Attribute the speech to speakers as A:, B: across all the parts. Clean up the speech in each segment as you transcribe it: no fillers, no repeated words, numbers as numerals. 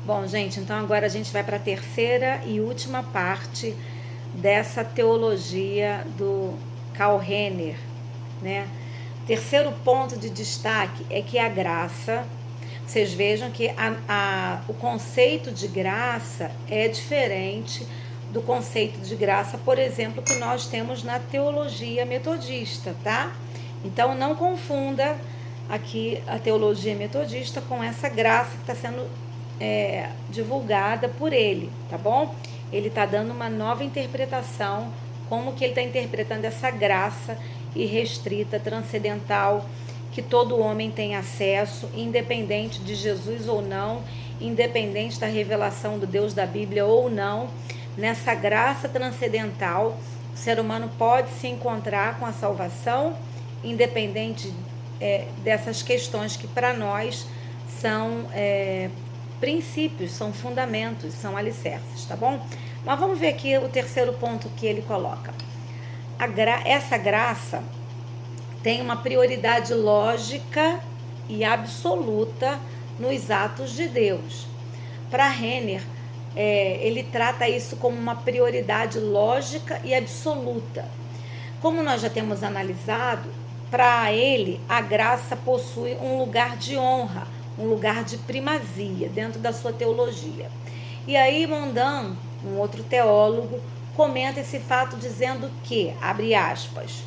A: Bom, gente, então agora a gente vai para a terceira e última parte dessa teologia do Karl Rahner, né? Terceiro ponto de destaque é que a graça, vocês vejam que o conceito de graça é diferente do conceito de graça, por exemplo, que nós temos na teologia metodista, tá? Então não confunda aqui a teologia metodista com essa graça que está sendo divulgada por ele, tá bom? Ele está dando uma nova interpretação, como que ele está interpretando essa graça irrestrita, transcendental, que todo homem tem acesso, independente de Jesus ou não, independente da revelação do Deus da Bíblia ou não. Nessa graça transcendental, o ser humano pode se encontrar com a salvação, independente dessas questões que para nós são princípios, são fundamentos, são alicerces, tá bom? Mas vamos ver aqui o terceiro ponto que ele coloca. Essa graça tem uma prioridade lógica e absoluta nos atos de Deus. Para Rahner, ele trata isso como uma prioridade lógica e absoluta. Como nós já temos analisado, para ele a graça possui um lugar de honra, um lugar de primazia dentro da sua teologia. E aí Mondin, um outro teólogo, comenta esse fato dizendo que, abre aspas,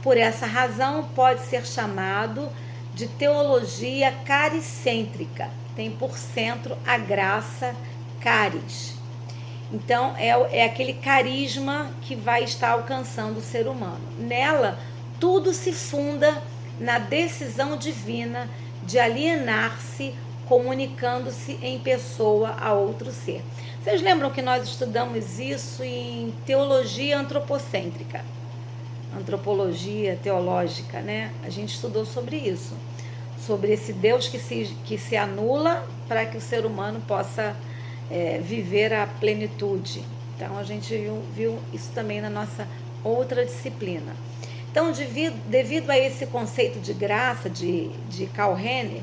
A: por essa razão pode ser chamado de teologia caricêntrica, tem por centro a graça caris. Então é aquele carisma que vai estar alcançando o ser humano. Nela, tudo se funda na decisão divina de alienar-se, comunicando-se em pessoa a outro ser. Vocês lembram que nós estudamos isso em teologia antropocêntrica, antropologia teológica, né? A gente estudou sobre isso, sobre esse Deus que se anula para que o ser humano possa viver a plenitude. Então a gente viu isso também na nossa outra disciplina. Então, devido a esse conceito de graça de Karl Rahner,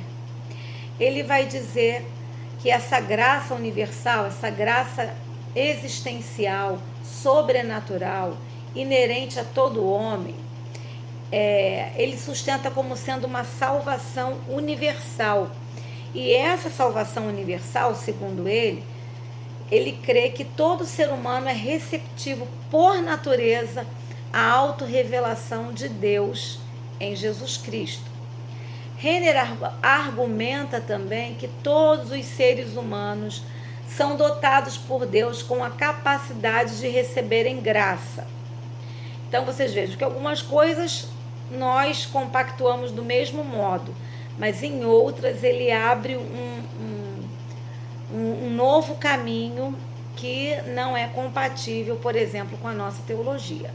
A: ele vai dizer que essa graça universal, essa graça existencial, sobrenatural, inerente a todo homem, ele sustenta como sendo uma salvação universal. E essa salvação universal, segundo ele crê que todo ser humano é receptivo por natureza à autorrevelação de Deus em Jesus Cristo. Rahner argumenta também que todos os seres humanos são dotados por Deus com a capacidade de receberem graça. Então vocês vejam que algumas coisas nós compactuamos do mesmo modo, mas em outras ele abre um novo caminho que não é compatível, por exemplo, com a nossa teologia.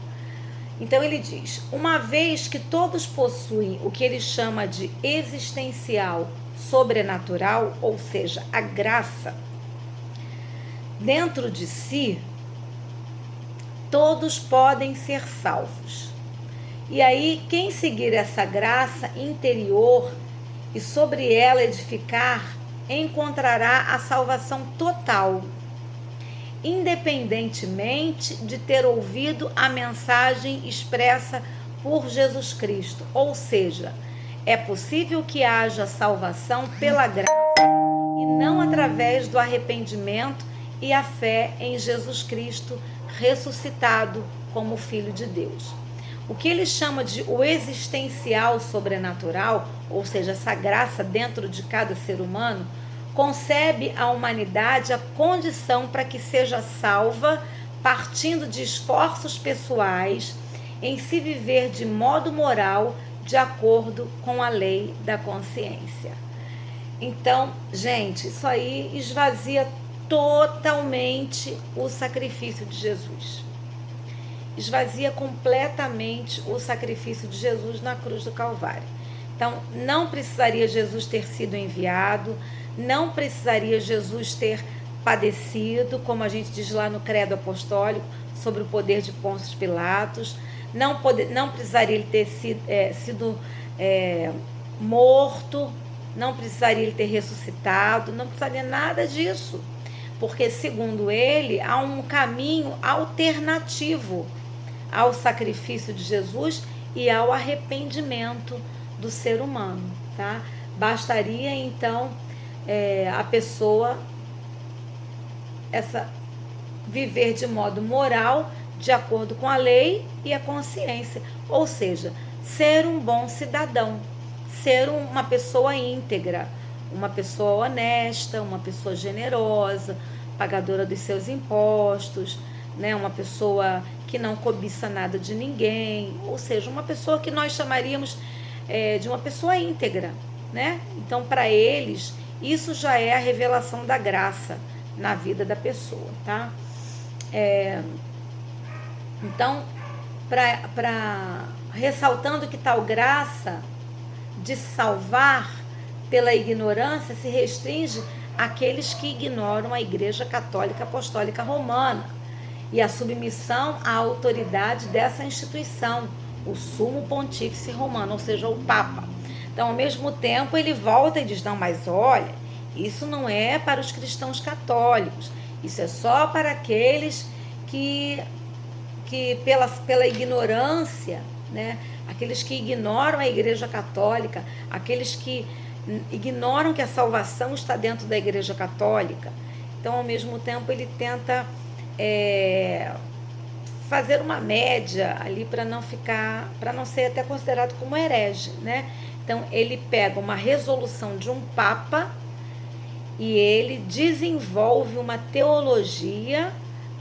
A: Então ele diz, uma vez que todos possuem o que ele chama de existencial sobrenatural, ou seja, a graça, dentro de si, todos podem ser salvos. E aí, quem seguir essa graça interior e sobre ela edificar, encontrará a salvação total, independentemente de ter ouvido a mensagem expressa por Jesus Cristo. Ou seja, é possível que haja salvação pela graça e não através do arrependimento e a fé em Jesus Cristo ressuscitado como Filho de Deus. O que ele chama de o existencial sobrenatural, ou seja, essa graça dentro de cada ser humano, concebe à humanidade a condição para que seja salva, partindo de esforços pessoais, em se viver de modo moral, de acordo com a lei da consciência. Então, gente, isso aí esvazia totalmente o sacrifício de Jesus. Esvazia completamente o sacrifício de Jesus na cruz do Calvário. Então, não precisaria Jesus ter sido enviado, não precisaria Jesus ter padecido, como a gente diz lá no Credo Apostólico, sobre o poder de Pôncio Pilatos, não precisaria ele ter sido morto, não precisaria ele ter ressuscitado, não precisaria nada disso, porque segundo ele há um caminho alternativo ao sacrifício de Jesus e ao arrependimento do ser humano, tá? Bastaria então a pessoa viver de modo moral, de acordo com a lei e a consciência, ou seja, ser um bom cidadão, ser uma pessoa íntegra, uma pessoa honesta, uma pessoa generosa, pagadora dos seus impostos, né? Uma pessoa que não cobiça nada de ninguém, ou seja, uma pessoa que nós chamaríamos de uma pessoa íntegra, né? Então, para eles, isso já é a revelação da graça na vida da pessoa, tá? Então, ressaltando que tal graça de salvar pela ignorância se restringe àqueles que ignoram a Igreja Católica Apostólica Romana e a submissão à autoridade dessa instituição, o Sumo Pontífice Romano, ou seja, o Papa. Então, ao mesmo tempo, ele volta e diz, não, mas olha, isso não é para os cristãos católicos, isso é só para aqueles que pela ignorância, né, aqueles que ignoram a Igreja Católica, aqueles que ignoram que a salvação está dentro da Igreja Católica. Então, ao mesmo tempo, ele tenta fazer uma média ali para não ser até considerado como herege, né? Então, ele pega uma resolução de um Papa e ele desenvolve uma teologia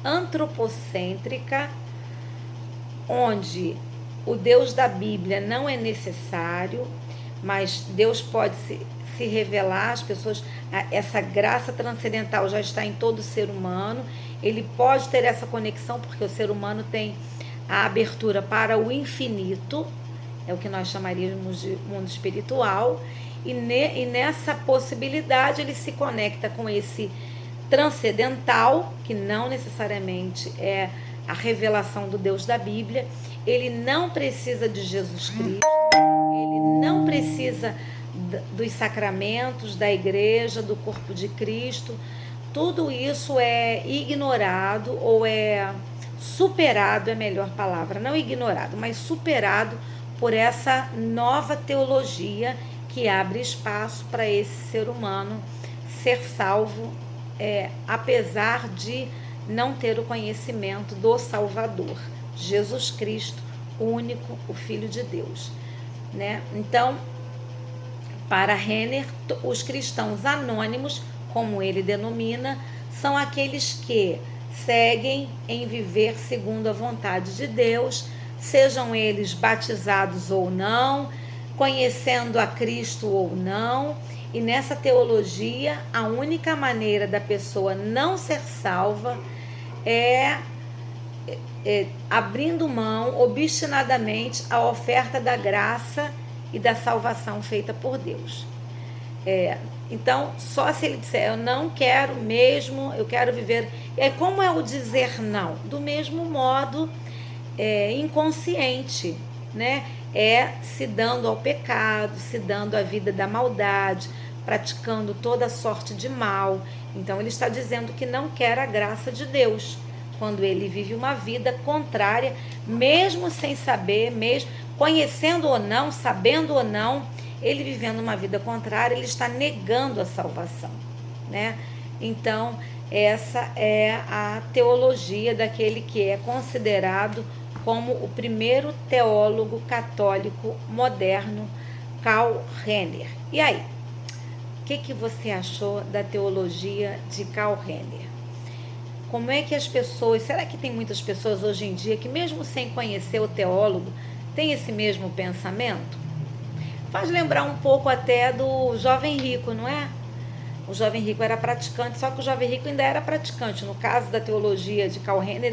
A: antropocêntrica, onde o Deus da Bíblia não é necessário, mas Deus pode se revelar às pessoas, essa graça transcendental já está em todo ser humano, ele pode ter essa conexão, porque o ser humano tem a abertura para o infinito, é o que nós chamaríamos de mundo espiritual, e nessa possibilidade ele se conecta com esse transcendental, que não necessariamente é a revelação do Deus da Bíblia. Ele não precisa de Jesus Cristo, ele não precisa dos sacramentos, da igreja, do corpo de Cristo. Tudo isso é ignorado ou é superado, é a melhor palavra, não ignorado, mas superado por essa nova teologia que abre espaço para esse ser humano ser salvo, apesar de não ter o conhecimento do Salvador, Jesus Cristo, o único, o Filho de Deus, né? Então, para Renner, os cristãos anônimos, como ele denomina, são aqueles que seguem em viver segundo a vontade de Deus, sejam eles batizados ou não, conhecendo a Cristo ou não. E nessa teologia, a única maneira da pessoa não ser salva é abrindo mão obstinadamente à oferta da graça e da salvação feita por Deus. Então, só se ele disser, eu não quero mesmo, eu quero viver... E aí, como é o dizer não? Do mesmo modo, inconsciente, né? Se dando ao pecado, se dando à vida da maldade, praticando toda sorte de mal. Então, ele está dizendo que não quer a graça de Deus, quando ele vive uma vida contrária, mesmo sem saber, mesmo conhecendo ou não, sabendo ou não, ele vivendo uma vida contrária, ele está negando a salvação, né? Então, essa é a teologia daquele que é considerado como o primeiro teólogo católico moderno, Karl Renner. E aí, o que você achou da teologia de Karl Renner? Como é que as pessoas, será que tem muitas pessoas hoje em dia que mesmo sem conhecer o teólogo, tem esse mesmo pensamento? Faz lembrar um pouco até do jovem rico, não é? O jovem rico era praticante, só que o jovem rico ainda era praticante. No caso da teologia de Karl Renner,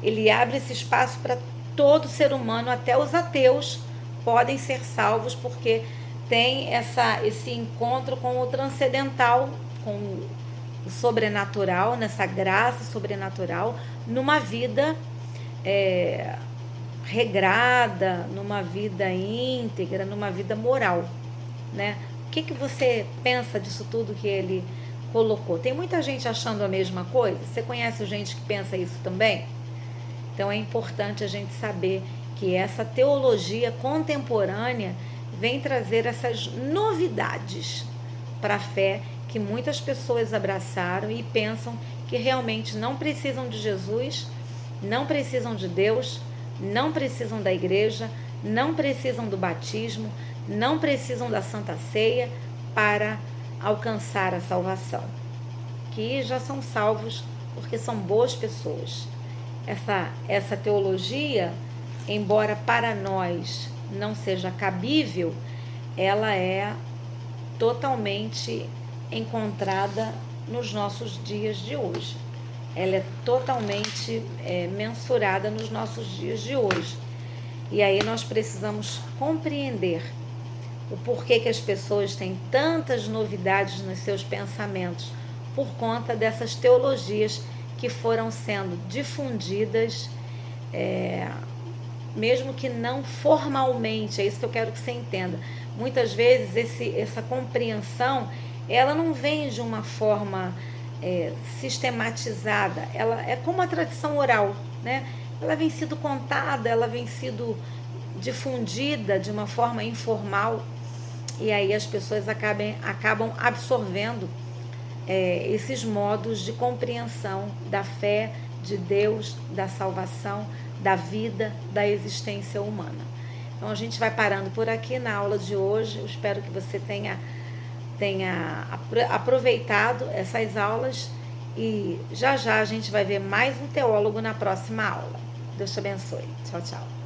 A: ele abre esse espaço para todo ser humano, até os ateus podem ser salvos, porque tem esse encontro com o transcendental, com o sobrenatural, nessa graça sobrenatural, numa vida regrada, numa vida íntegra, numa vida moral, né? que você pensa disso tudo que ele colocou? Tem muita gente achando a mesma coisa? Você conhece gente que pensa isso também? Então é importante a gente saber que essa teologia contemporânea vem trazer essas novidades para a fé que muitas pessoas abraçaram e pensam que realmente não precisam de Jesus, não precisam de Deus, não precisam da igreja, não precisam do batismo, não precisam da Santa Ceia para alcançar a salvação. Que já são salvos porque são boas pessoas. Essa teologia, embora para nós não seja cabível, ela é totalmente encontrada nos nossos dias de hoje. Ela é totalmente mensurada nos nossos dias de hoje. E aí nós precisamos compreender o porquê que as pessoas têm tantas novidades nos seus pensamentos por conta dessas teologias que foram sendo difundidas, mesmo que não formalmente. É isso que eu quero que você entenda. Muitas vezes essa compreensão, ela não vem de uma forma sistematizada. Ela é como a tradição oral, né? Ela vem sido contada, ela vem sido difundida de uma forma informal, e aí as pessoas acabam absorvendo esses modos de compreensão da fé, de Deus, da salvação, da vida, da existência humana. Então a gente vai parando por aqui na aula de hoje. Eu espero que você tenha aproveitado essas aulas, e já já a gente vai ver mais um teólogo na próxima aula. Deus te abençoe. Tchau, tchau.